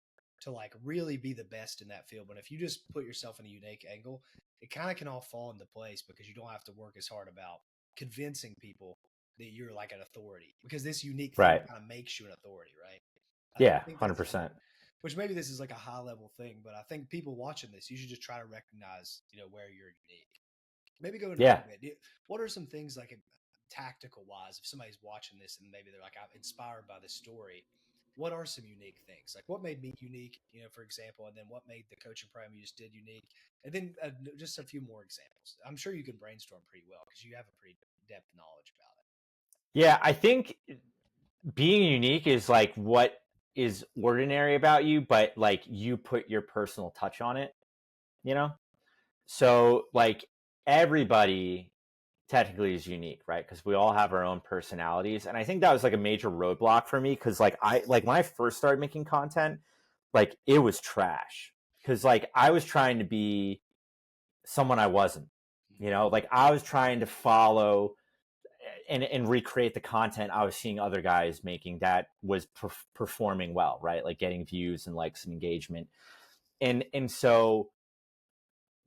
to like really be the best in that field. But if you just put yourself in a unique angle, it kind of can all fall into place because you don't have to work as hard about convincing people that you're like an authority, because this unique thing Right. kind of makes you an authority, right? I Yeah, think that's 100%. which maybe this is like a high level thing, but I think people watching this, you should just try to recognize, where you're unique. Maybe go into a Yeah. little bit. What are some things like tactical wise, if somebody's watching this and maybe they're like, I'm inspired by this story, what are some unique things? Like what made me unique, for example, and then what made the coaching program you just did unique? And then just a few more examples. I'm sure you can brainstorm pretty well because you have a pretty depth knowledge about it. Yeah, I think being unique is like what is ordinary about you, but like you put your personal touch on it, you know? So like everybody technically is unique, right? Because we all have our own personalities. And I think that was like a major roadblock for me because like when I first started making content, like it was trash. Because like I was trying to be someone I wasn't, like I was trying to follow and recreate the content I was seeing other guys making that was performing well, right? Like getting views and likes and engagement. And so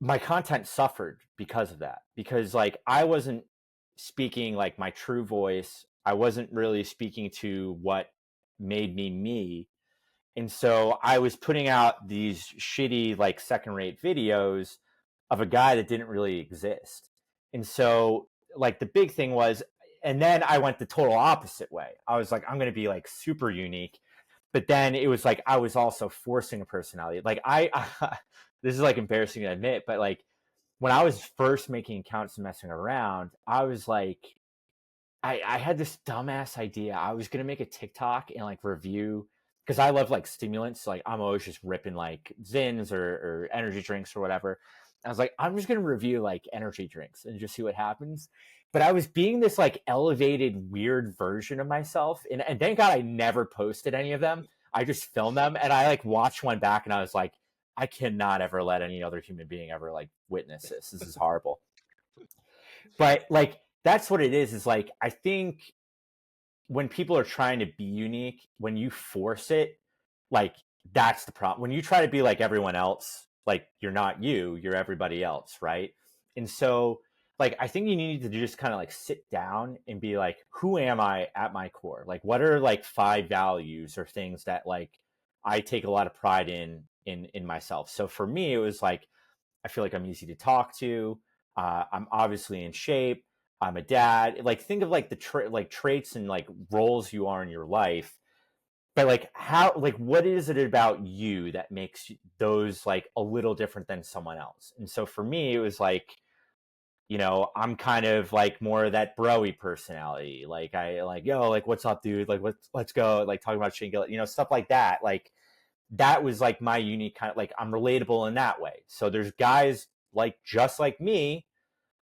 my content suffered because of that, because like I wasn't speaking like my true voice. I wasn't really speaking to what made me me. And so I was putting out these shitty, like second rate videos of a guy that didn't really exist. And so, like, the big thing was, and then I went the total opposite way. I was like, I'm going to be like super unique. But then it was like, I was also forcing a personality. Like, this is like embarrassing to admit, but like, when I was first making accounts and messing around, I was like, I had this dumbass idea. I was gonna make a TikTok and like review, because I love like stimulants. So, like I'm always just ripping like Zins or energy drinks or whatever. I was like, I'm just gonna review like energy drinks and just see what happens. But I was being this like elevated, weird version of myself, and thank God I never posted any of them. I just filmed them, and I like watched one back, and I was like, I cannot ever let any other human being ever like witness this. This is horrible. But like that's what it is like I think when people are trying to be unique, when you force it, like that's the problem. When you try to be like everyone else, like you're not you, you're everybody else, right? And so like I think you need to just kind of like sit down and be like, who am I at my core? Like what are like 5 values or things that like I take a lot of pride in myself. So for me it was like I feel like I'm easy to talk to. I'm obviously in shape. I'm a dad. Like think of like the like traits and like roles you are in your life. but like how, like what is it about you that makes those like a little different than someone else? And so for me, it was like, I'm kind of like more of that broy personality. Like I like, yo, like what's up, dude? Like let's go, like talking about Shane Gillis, stuff like that. Like that was like my unique kind of, like I'm relatable in that way. So there's guys like just like me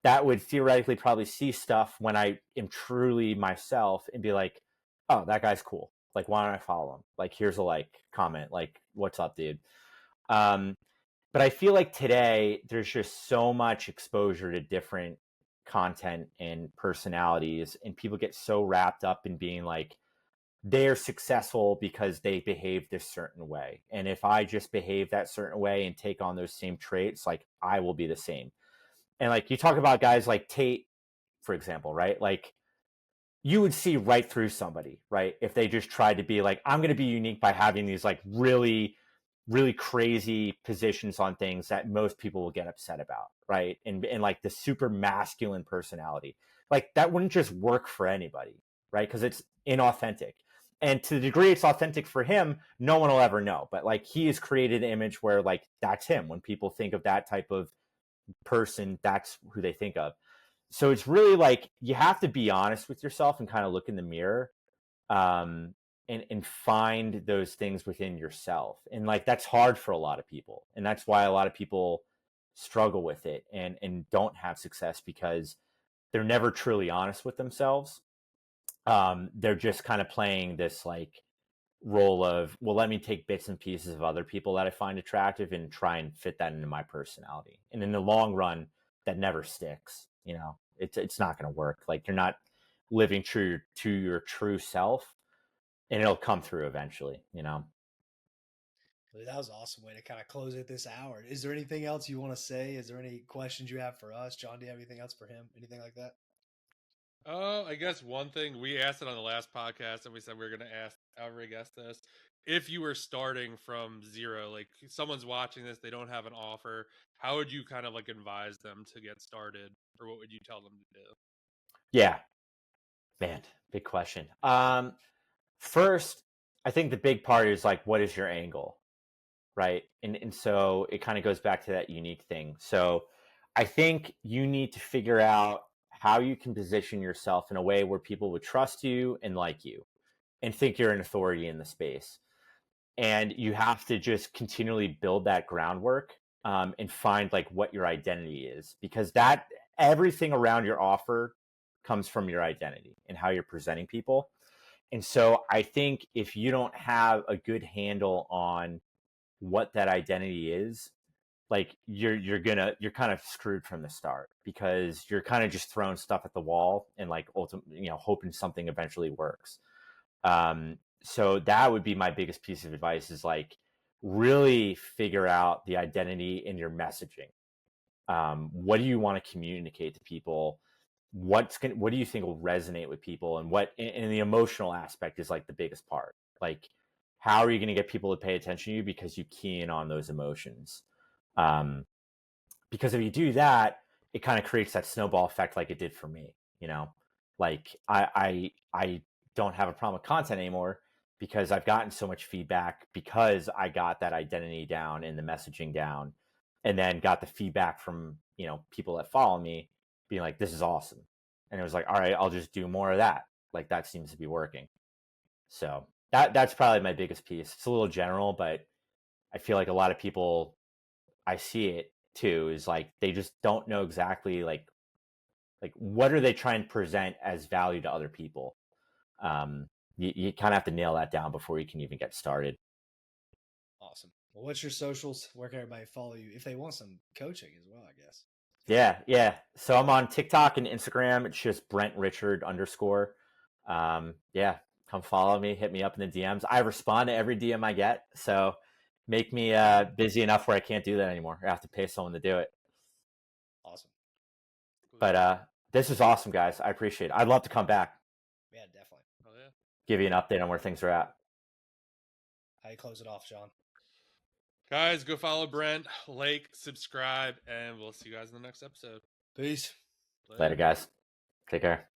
that would theoretically probably see stuff when I am truly myself and be like, oh, that guy's cool. Like, why don't I follow him? Like, here's a like comment, like, what's up, dude? But I feel like today there's just so much exposure to different content and personalities, and people get so wrapped up in being like, they're successful because they behave this certain way. And if I just behave that certain way and take on those same traits, like I will be the same. And like you talk about guys like Tate, for example, right? Like you would see right through somebody, right? If they just tried to be like, I'm going to be unique by having these like really, really crazy positions on things that most people will get upset about, right? And like the super masculine personality, like that wouldn't just work for anybody, right? Because it's inauthentic. And to the degree it's authentic for him, no one will ever know. But like he has created an image where like that's him. When people think of that type of person, that's who they think of. So it's really like you have to be honest with yourself and kind of look in the mirror, and find those things within yourself. And like that's hard for a lot of people, and that's why a lot of people struggle with it and don't have success, because they're never truly honest with themselves. They're just kind of playing this like role of, well, let me take bits and pieces of other people that I find attractive and try and fit that into my personality. And in the long run, that never sticks. It's not going to work. Like you're not living true to your true self, and it'll come through eventually. That was an awesome way to kind of close it this hour. Is there anything else you want to say? Is there any questions you have for us? John, do you have anything else for him? Anything like that? I guess one thing we asked it on the last podcast, and we said we were going to ask every guest this: if you were starting from zero, like someone's watching this, they don't have an offer, how would you kind of like advise them to get started, or what would you tell them to do? Yeah, man, big question. First, I think the big part is like, what is your angle, right? And so it kind of goes back to that unique thing. So I think you need to figure out how you can position yourself in a way where people would trust you and like you and think you're an authority in the space. And you have to just continually build that groundwork, and find like what your identity is, because that everything around your offer comes from your identity and how you're presenting people. And so I think if you don't have a good handle on what that identity is, like you're kind of screwed from the start, because you're kind of just throwing stuff at the wall and like ultimately, hoping something eventually works. So that would be my biggest piece of advice, is like really figure out the identity in your messaging. What do you want to communicate to people? What do you think will resonate with people? And and the emotional aspect is like the biggest part. Like, how are you going to get people to pay attention to you because you key in on those emotions? Because if you do that, it kind of creates that snowball effect, like it did for me. Like I don't have a problem with content anymore because I've gotten so much feedback, because I got that identity down and the messaging down, and then got the feedback from people that follow me being like, this is awesome. And it was like, all right, I'll just do more of that. Like that seems to be working. So that's probably my biggest piece. It's a little general, but I feel like a lot of people, I see it too, is like they just don't know exactly like what are they trying to present as value to other people. You kind of have to nail that down before you can even get started. Awesome. Well, what's your socials? Where can everybody follow you if they want some coaching as well, I guess? Yeah. So I'm on TikTok and Instagram. It's just Brent Richard _. Yeah, come follow me, hit me up in the DMs. I respond to every DM I get. So make me busy enough where I can't do that anymore. I have to pay someone to do it. Awesome. But this is awesome, guys. I appreciate it. I'd love to come back. Yeah, definitely. Oh yeah. Give you an update on where things are at. How you close it off, John? Guys, go follow Brent, like, subscribe, and we'll see you guys in the next episode. Peace. Later, guys. Take care.